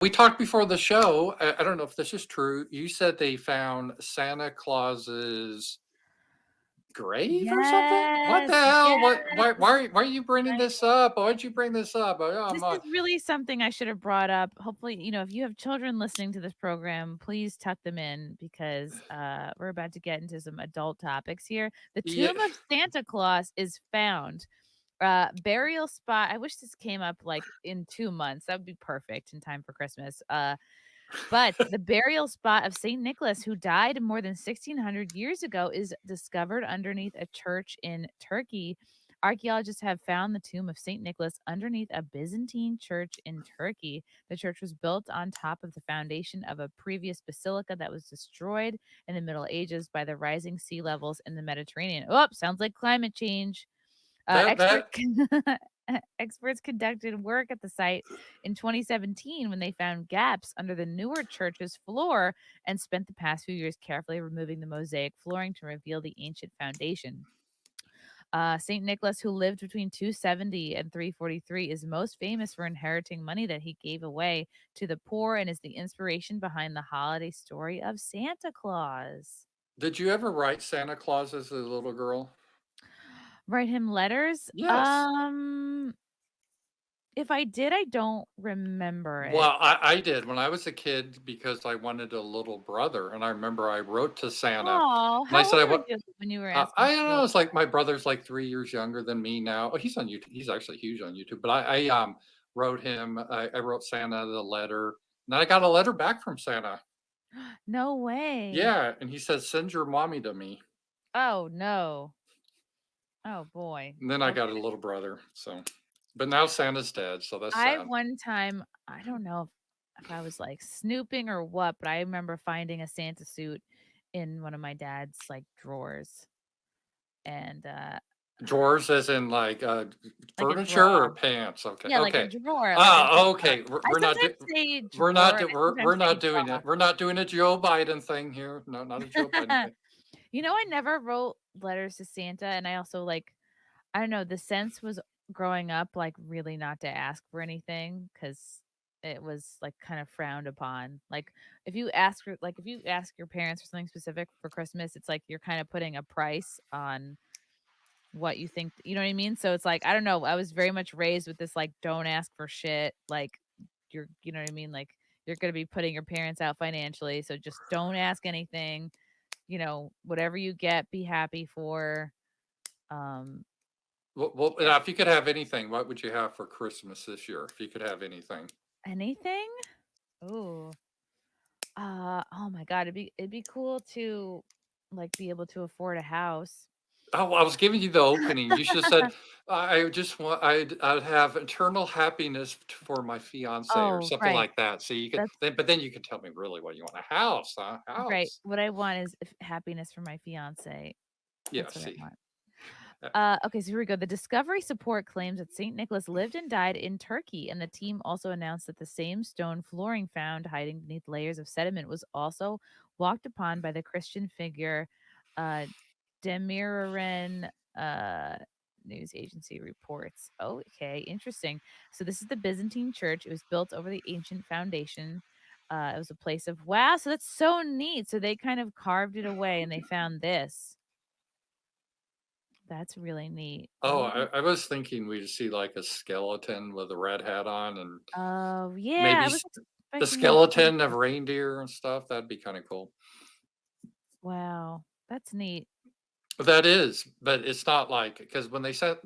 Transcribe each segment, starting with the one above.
We talked before the show. I don't know if this is true. You said they found Santa Claus's grave or something? What the Yes, hell? yes. Why are you bringing I this up? Why'd you bring this up? Oh, This is really something I should have brought up. Hopefully, if you have children listening to this program, please tuck them in because we're about to get into some adult topics here. The yeah. tomb of Santa Claus is found. Burial spot. I wish this came up like in 2 months. That would be perfect in time for Christmas. But the burial spot of Saint Nicholas, who died more than 1,600 years ago, is discovered underneath a church in Turkey. Archaeologists have found the tomb of Saint Nicholas underneath a Byzantine church in Turkey. The church was built on top of the foundation of a previous basilica that was destroyed in the Middle Ages by the rising sea levels in the Mediterranean. Oh, sounds like climate change. Uh, That expert that Experts conducted work at the site in 2017 when they found gaps under the newer church's floor and spent the past few years carefully removing the mosaic flooring to reveal the ancient foundation. St. Nicholas, who lived between 270 and 343, is most famous for inheriting money that he gave away to the poor and is the inspiration behind the holiday story of Santa Claus. Did you ever write Santa Claus as a little girl? Write him letters? Yes. If I did, I don't remember it. Well, I did when I was a kid because I wanted a little brother, and I remember I wrote to Santa, Oh, and I how said old I were wa you when you were asking I don't for know, the it's like my brother's like 3 years younger than me now. Oh, he's on YouTube. He's actually huge on YouTube, but I wrote him I wrote Santa the letter, and then I got a letter back from Santa. No way. Yeah, and he said, "Send your mommy to me." Oh, no. Oh, boy. And then I got a Okay. little brother, so but now Santa's dead, so that's I sad. one time I don't know if I was, like, snooping or what, but I remember finding a Santa suit in one of my dad's, like, drawers, and, Drawers as in, like, like a furniture or drawer. pants? Okay, Yeah, like a okay. drawer, like a Ah, drawer. okay, I sometimes say drawer, and I we're sometimes say not doing drawer. it. We're not doing a Joe Biden thing here. No, not a Joe Biden thing. I never wrote letters to Santa, and I also, like I don't know, the sense was growing up, like, really not to ask for anything because it was, like, kind of frowned upon. Like, if you ask your parents for something specific for Christmas, it's like you're kinda putting a price on what you think you know what I mean? So it's like, I don't know, I was very much raised with this, like, don't ask for shit, like, you know what I mean? Like, you're gonna be putting your parents out financially, so just don't ask anything, whatever you get, be happy for, um Well, yeah. now if you could have anything, what would you have for Christmas this year? If you could have anything. Anything? Ooh. Oh my god, it'd be cool to, like, be able to afford a house. Oh, I was giving you the opening. You should have said, "I just want I'd have eternal happiness for my fiancé," or Oh, something right. like that. So you could That's then you could tell me really what you want. A house, huh? right. House. What I want is happiness for my fiancé. Yeah, That's what I see. want. Uh, Okay, so here we go. The Discovery Support claims that St. Nicholas lived and died in Turkey, and the team also announced that the same stone flooring found hiding beneath layers of sediment was also walked upon by the Christian figure uh, Demiraren news agency reports. Okay, interesting. So this is the Byzantine church. It was built over the ancient foundation. It was a place of wow. So that's so neat. So they kind of carved it away, and they found this. That's really neat. oh, Oh, I was thinking we'd see, like, a skeleton with a red hat on and oh yeah. maybe I was the expecting like skeleton of reindeer and stuff. That'd be kinda cool. wow, that's neat. That is, but it's not like because when they said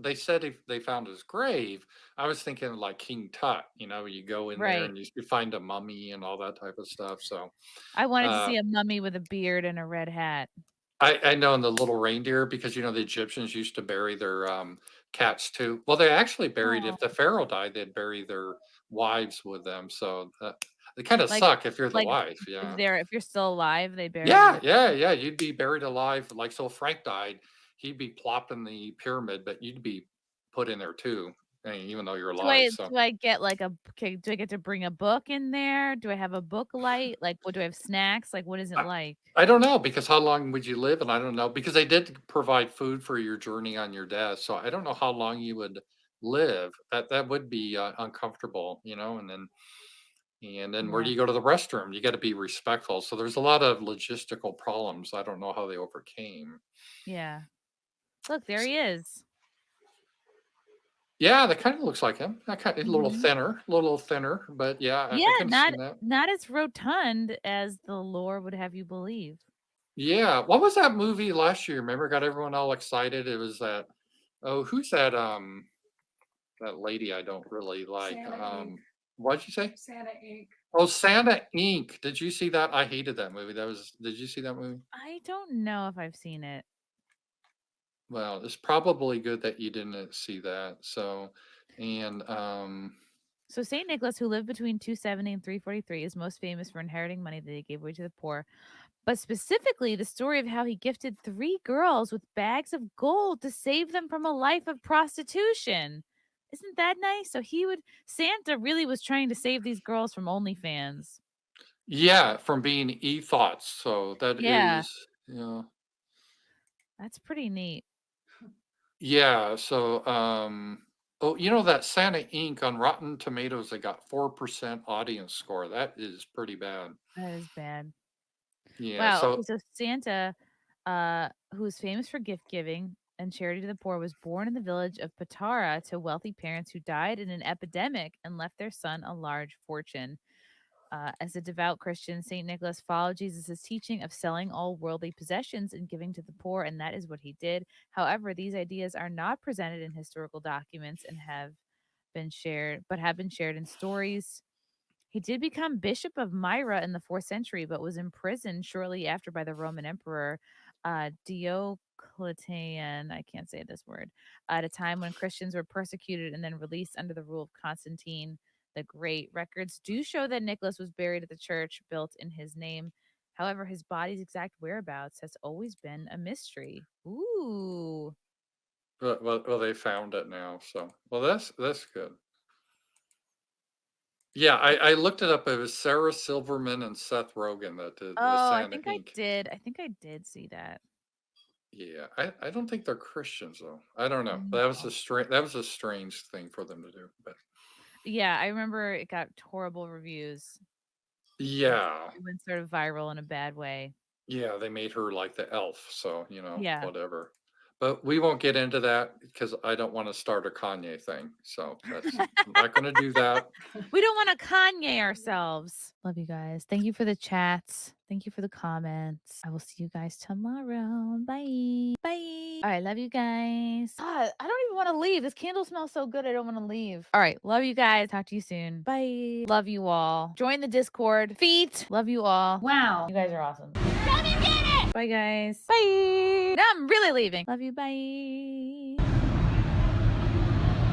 if they found his grave, I was thinking like King Tut, you go in there Right. and you find a mummy and all that type of stuff. So I wanted to uh, see a mummy with a beard and a red hat. I know in the little reindeer because the Egyptians used to bury their cats too. Well, they actually buried Oh, if the pharaoh died, they'd bury their wives with them. So they kind of like suck if you're the like wife. if Yeah. if you're still alive, they bury you Yeah, with yeah, yeah, you'd be buried alive, like, so if Frank died, he'd be plopped in the pyramid, but you'd be put in there too, even though you're do alive, I so do I get like do I get to bring a book in there? Do I have a book light? Like, what do I have snacks? Like, what is it I like? I don't know, because how long would you live? And I don't know, because they did provide food for your journey on your death, so I don't know how long you would live. That would be, uncomfortable, and then, And then where Yeah. do you go to the restroom? You got to be respectful. So there's a lot of logistical problems. I don't know how they overcame. Yeah. Look, there he is. Yeah, that kind of looks like him. That kind a Mhm. little thinner, but yeah, Yeah, I can see not that. not as rotund as the lore would have you believe. Yeah, what was that movie last year? Remember, got everyone all excited. It was that. Oh, who's that? That lady I don't really like. Santa Inc. What'd you say? Santa Inc. Oh, Santa Inc. Did you see that? I hated that movie. Did you see that movie? I don't know if I've seen it. Well, it's probably good that you didn't see that. So, and So Saint Nicholas, who lived between 270 and 343, is most famous for inheriting money that he gave away to the poor. But specifically, the story of how he gifted 3 girls with bags of gold to save them from a life of prostitution. Isn't that nice? So Santa really was trying to save these girls from OnlyFans. yeah, from being e-thoughts. So that Yeah, is, you know, that's pretty neat. yeah. So, oh, you know that Santa Inc. on Rotten Tomatoes, they got 4% audience score. That is pretty bad. That is bad. Yeah. Wow. Okay, So so Santa, who is famous for gift giving and charity to the poor, was born in the village of Patara to wealthy parents who died in an epidemic and left their son a large fortune. As a devout Christian, St. Nicholas followed Jesus' teaching of selling all worldly possessions and giving to the poor, and that is what he did. However, these ideas are not presented in historical documents and have been shared in stories. He did become Bishop of Myra in the 4th century, but was imprisoned shortly after by the Roman Emperor Diocletian. I can't say this word. At a time when Christians were persecuted and then released under the rule of Constantine the Great. Records do show that Nicholas was buried at the church built in his name. However, his body's exact whereabouts has always been a mystery. Ooh. well, they found it now. So, well, that's good. Yeah, I looked it up. It was Sarah Silverman and Seth Rogen that did the Oh, I Santa think I Inc. did. I think I did see that. Yeah, I don't think they're Christians though. I don't know. No. That was a strange thing for them to do. But Yeah, I remember it got horrible reviews. yeah, It went sort of viral in a bad way. yeah, they made her like the elf, so Yeah. whatever. But we won't get into that because I don't want to start a Kanye thing. So I'm not going to do that. We don't wanna Kanye ourselves. Love you guys. Thank you for the chats. Thank you for the comments. I will see you guys tomorrow. Bye. Bye. All right, love you guys. God, I don't even wanna leave. This candle smells so good, I don't wanna leave. All right, love you guys. Talk to you soon. Bye. Love you all. Join the Discord. Feet. Love you all. Wow. You guys are awesome. Bye, guys. Bye. Now I'm really leaving. Love you. Bye.